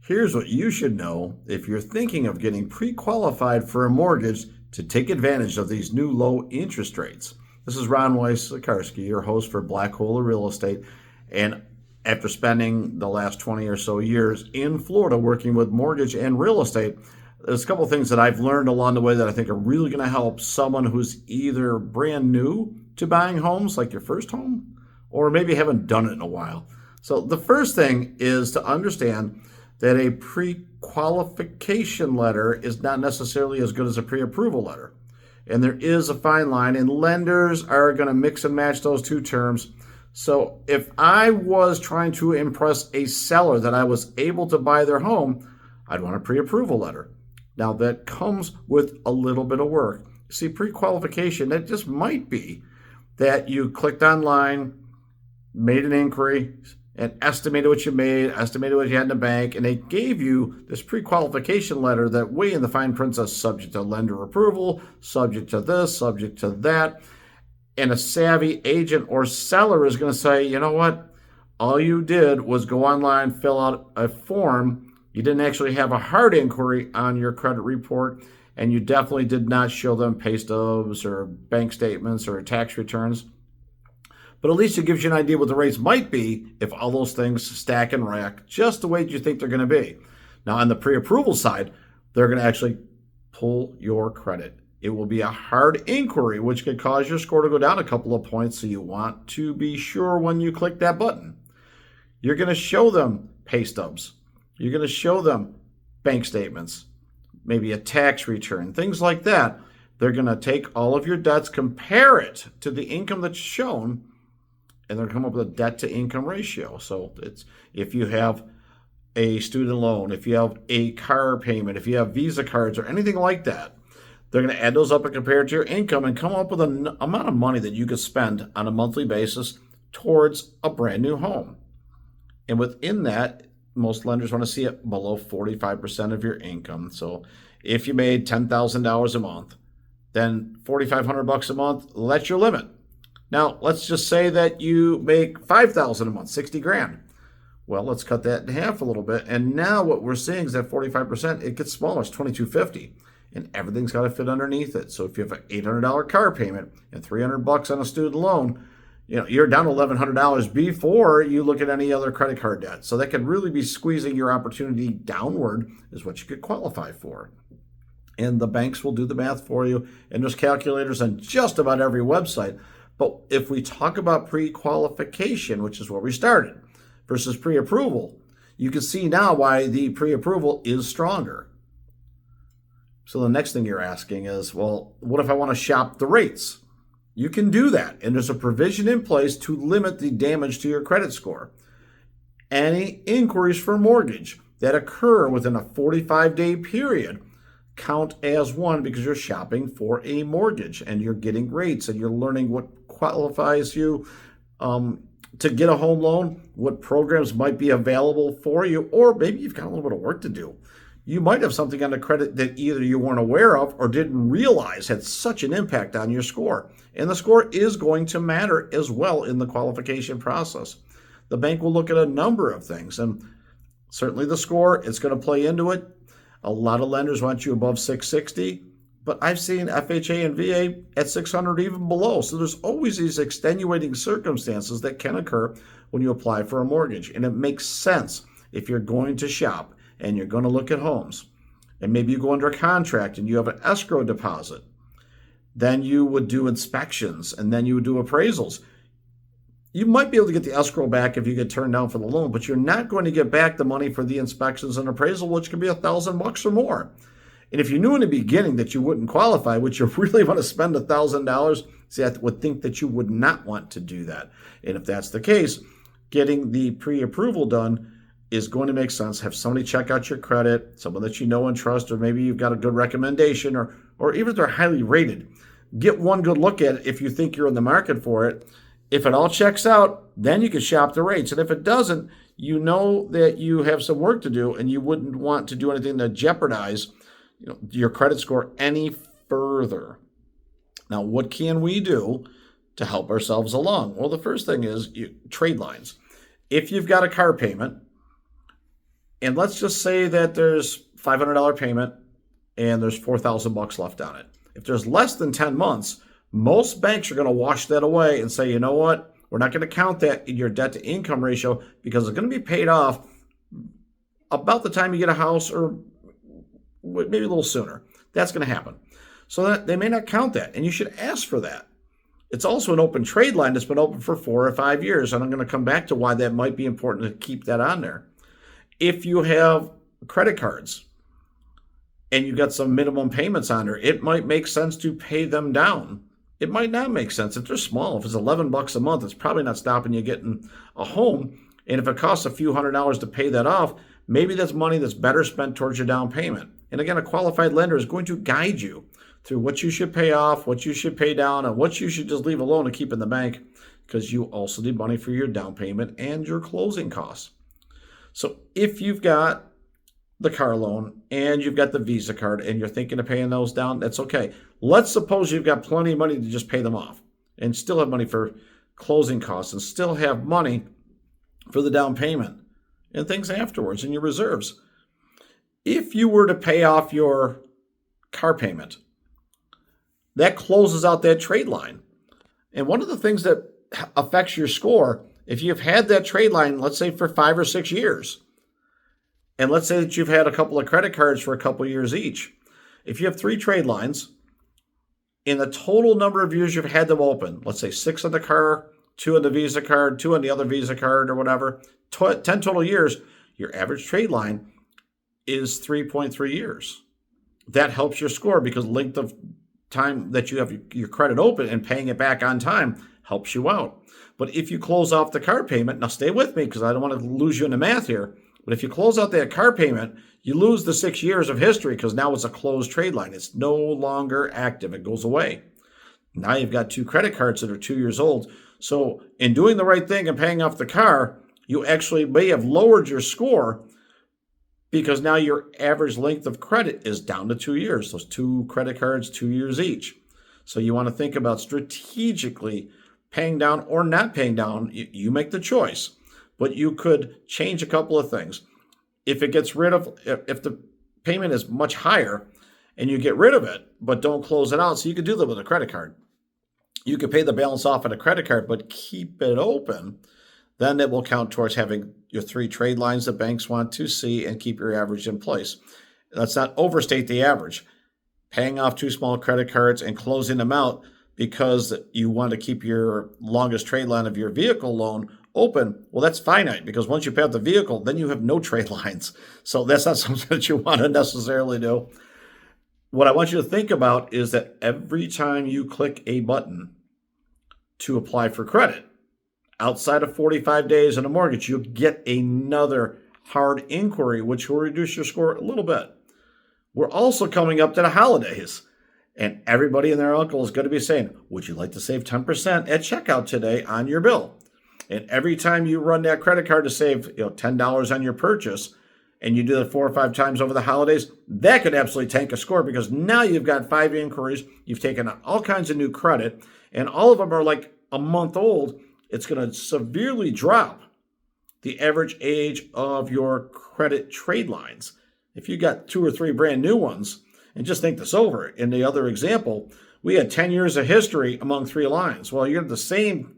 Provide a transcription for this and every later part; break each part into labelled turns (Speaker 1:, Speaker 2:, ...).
Speaker 1: Here's what you should know if you're thinking of getting pre-qualified for a mortgage to take advantage of these new low interest rates. This is Ron Weiss-Zakarski, your host for Black Hole Real Estate. And after spending the last 20 or so years in Florida working with mortgage and real estate, there's a couple of things that I've learned along the way that I think are really going to help someone who's either brand new to buying homes, like your first home, or maybe haven't done it in a while. So the first thing is to understand that a pre-qualification letter is not necessarily as good as a pre-approval letter. And there is a fine line, and lenders are going to mix and match those two terms. So if I was trying to impress a seller that I was able to buy their home, I'd want a pre-approval letter. Now that comes with a little bit of work. See, pre-qualification, that just might be that you clicked online, made an inquiry, and estimated what you made, estimated what you had in the bank, and they gave you this pre-qualification letter that way in the fine print says subject to lender approval, subject to this, subject to that. And a savvy agent or seller is going to say, you know what? All you did was go online, fill out a form. You didn't actually have a hard inquiry on your credit report, and you definitely did not show them pay stubs or bank statements or tax returns. But at least it gives you an idea what the rates might be if all those things stack and rack just the way you think they're going to be. Now, on the pre-approval side, they're going to actually pull your credit. It will be a hard inquiry, which could cause your score to go down a couple of points, so you want to be sure when you click that button. You're going to show them pay stubs. You're going to show them bank statements, maybe a tax return, things like that. They're going to take all of your debts, compare it to the income that's shown, and they're going to come up with a debt-to-income ratio. So it's if you have a student loan, if you have a car payment, if you have Visa cards or anything like that, they're going to add those up and compare it to your income and come up with an amount of money that you could spend on a monthly basis towards a brand new home. And within that, most lenders want to see it below 45% of your income. So if you made $10,000 a month, then $4,500 a month, that's your limit. Now, let's just say that you make $5,000 a month, 60 grand. Well, let's cut that in half a little bit. And now what we're seeing is that 45%, it gets smaller, it's $2,250. And everything's got to fit underneath it. So if you have an $800 car payment and $300 on a student loan, you're down $1,100 before you look at any other credit card debt. So that could really be squeezing your opportunity downward is what you could qualify for. And the banks will do the math for you. And there's calculators on just about every website. But if we talk about pre-qualification, which is where we started, versus pre-approval, you can see now why the pre-approval is stronger. So the next thing you're asking is, well, what if I want to shop the rates? You can do that, and there's a provision in place to limit the damage to your credit score. Any inquiries for mortgage that occur within a 45-day period count as one because you're shopping for a mortgage and you're getting rates and you're learning what qualifies you to get a home loan, what programs might be available for you, or maybe you've got a little bit of work to do. You might have something on the credit that either you weren't aware of or didn't realize had such an impact on your score. And the score is going to matter as well in the qualification process. The bank will look at a number of things, and certainly the score, it's going to play into it. A lot of lenders want you above 660, but I've seen FHA and VA at 600, even below. So there's always these extenuating circumstances that can occur when you apply for a mortgage. And it makes sense if you're going to shop and you're going to look at homes, and maybe you go under a contract and you have an escrow deposit. Then you would do inspections, and then you would do appraisals. You might be able to get the escrow back if you get turned down for the loan, but you're not going to get back the money for the inspections and appraisal, which can be $1,000 or more. And if you knew in the beginning that you wouldn't qualify, would you really want to spend $1,000? See, I would think that you would not want to do that. And if that's the case, getting the pre-approval done is going to make sense. Have somebody check out your credit, someone that you know and trust, or maybe you've got a good recommendation, or even if they're highly rated. Get one good look at it if you think you're in the market for it. If it all checks out, then you can shop the rates. And if it doesn't, you know that you have some work to do, and you wouldn't want to do anything to jeopardize your credit score any further. Now, what can we do to help ourselves along? Well, the first thing is trade lines. If you've got a car payment And let's just say that there's $500 payment and there's $4,000 left on it. If there's less than 10 months, most banks are going to wash that away and say, you know what? We're not going to count that in your debt to income ratio because it's going to be paid off about the time you get a house or maybe a little sooner. That's going to happen. So that they may not count that, and you should ask for that. It's also an open trade line that's been open for 4 or 5 years, and I'm going to come back to why that might be important to keep that on there. If you have credit cards and you've got some minimum payments on there, it might make sense to pay them down. It might not make sense. If they're small, if it's $11 a month, it's probably not stopping you getting a home. And if it costs a few $100s to pay that off, maybe that's money that's better spent towards your down payment. And again, a qualified lender is going to guide you through what you should pay off, what you should pay down, and what you should just leave alone and keep in the bank, because you also need money for your down payment and your closing costs. So if you've got the car loan and you've got the Visa card and you're thinking of paying those down, that's okay. Let's suppose you've got plenty of money to just pay them off and still have money for closing costs and still have money for the down payment and things afterwards in your reserves. If you were to pay off your car payment, that closes out that trade line. And one of the things that affects your score, if you've had that trade line, let's say for 5 or 6 years, and let's say that you've had a couple of credit cards for a couple of years each, if you have 3 trade lines, in the total number of years you've had them open, let's say 6 on the car, 2 on the Visa card, 2 on the other Visa card or whatever, 10 total years, your average trade line is 3.3 years. That helps your score because length of time that you have your credit open and paying it back on time helps you out. But if you close off the car payment, now stay with me because I don't want to lose you in the math here, but if you close out that car payment, you lose the 6 years of history because now it's a closed trade line. It's no longer active. It goes away. Now you've got 2 credit cards that are 2 years old. So in doing the right thing and paying off the car, you actually may have lowered your score because now your average length of credit is down to 2 years. Those 2 credit cards, 2 years each. So you want to think about strategically paying down or not paying down. You make the choice, but you could change a couple of things. If it gets rid of, if the payment is much higher and you get rid of it, but don't close it out, so you could do that with a credit card. You could pay the balance off on a credit card, but keep it open. Then it will count towards having your 3 trade lines that banks want to see and keep your average in place. Let's not overstate the average. Paying off 2 small credit cards and closing them out because you want to keep your longest trade line of your vehicle loan open, well, that's finite because once you pay off the vehicle, then you have no trade lines. So that's not something that you want to necessarily do. What I want you to think about is that every time you click a button to apply for credit, outside of 45 days on a mortgage, you'll get another hard inquiry, which will reduce your score a little bit. We're also coming up to the holidays, and everybody and their uncle is going to be saying, would you like to save 10% at checkout today on your bill? And every time you run that credit card to save $10 on your purchase, and you do it 4 or 5 times over the holidays, that could absolutely tank a score because now you've got 5 inquiries, you've taken on all kinds of new credit, and all of them are like a month old. It's going to severely drop the average age of your credit trade lines. If you got 2 or 3 brand new ones, and just think this over, in the other example, we had 10 years of history among 3 lines. Well, you have the same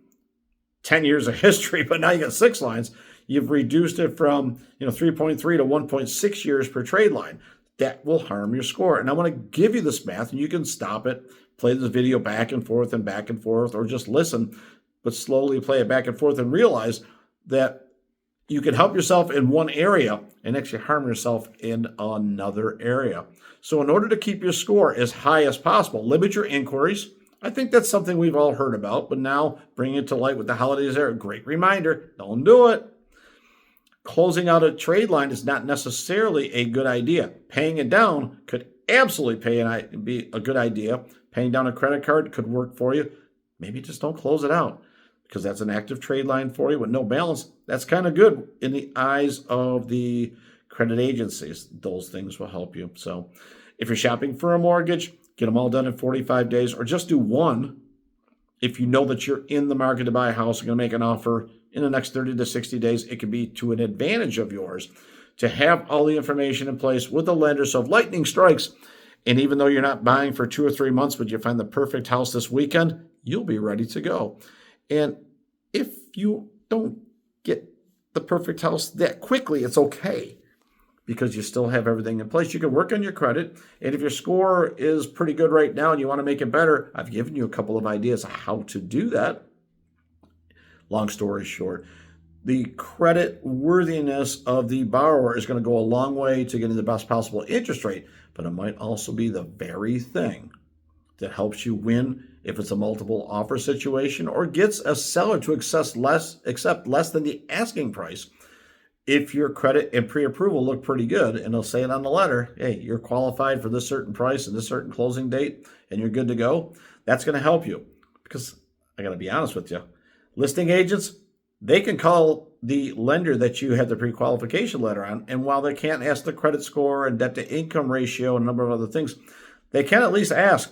Speaker 1: 10 years of history, but now you got 6 lines. You've reduced it from 3.3 to 1.6 years per trade line. That will harm your score. And I want to give you this math, and you can stop it, play this video back and forth, or just listen, but slowly play it back and forth and realize that you can help yourself in one area and actually harm yourself in another area. So in order to keep your score as high as possible, limit your inquiries. I think that's something we've all heard about, but now bringing it to light with the holidays there, a great reminder, don't do it. Closing out a trade line is not necessarily a good idea. Paying it down could absolutely be a good idea. Paying down a credit card could work for you. Maybe just don't close it out because that's an active trade line for you with no balance. That's kind of good in the eyes of the credit agencies. Those things will help you. So if you're shopping for a mortgage, get them all done in 45 days or just do one. If you know that you're in the market to buy a house, you're going to make an offer in the next 30 to 60 days, it could be to an advantage of yours to have all the information in place with the lender. So if lightning strikes, and even though you're not buying for 2 or 3 months, but you find the perfect house this weekend, you'll be ready to go. And if you don't get the perfect house that quickly, it's okay, because you still have everything in place. You can work on your credit. And if your score is pretty good right now and you want to make it better, I've given you a couple of ideas of how to do that. Long story short, the credit worthiness of the borrower is going to go a long way to getting the best possible interest rate, but it might also be the very thing that helps you win if it's a multiple offer situation, or gets a seller to accept less than the asking price. If your credit and pre-approval look pretty good, and they'll say it on the letter, hey, you're qualified for this certain price and this certain closing date, and you're good to go, that's going to help you. Because I got to be honest with you, listing agents, they can call the lender that you have the pre-qualification letter on, and while they can't ask the credit score and debt-to-income ratio and a number of other things, they can at least ask,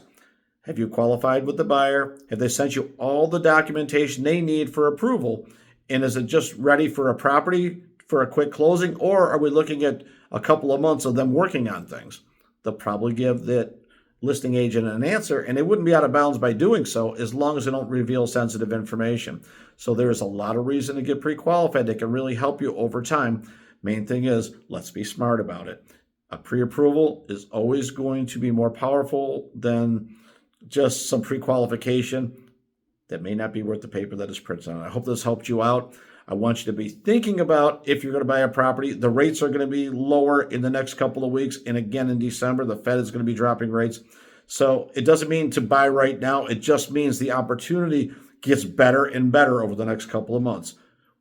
Speaker 1: have you qualified with the buyer? Have they sent you all the documentation they need for approval? And is it just ready for a property for a quick closing, or are we looking at a couple of months of them working on things? They'll probably give that listing agent an answer, and they wouldn't be out of bounds by doing so as long as they don't reveal sensitive information. So there's a lot of reason to get pre-qualified that can really help you over time. Main thing is, let's be smart about it. A pre-approval is always going to be more powerful than just some pre-qualification that may not be worth the paper that is printed on. I hope this helped you out. I want you to be thinking about, if you're going to buy a property, the rates are going to be lower in the next couple of weeks. And again, in December, the Fed is going to be dropping rates. So it doesn't mean to buy right now. It just means the opportunity gets better and better over the next couple of months.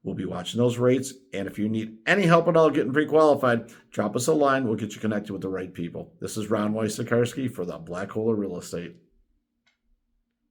Speaker 1: We'll be watching those rates. And if you need any help at all getting pre-qualified, drop us a line. We'll get you connected with the right people. This is Ron Weiss-Zakarski for the Black Hole of Real Estate.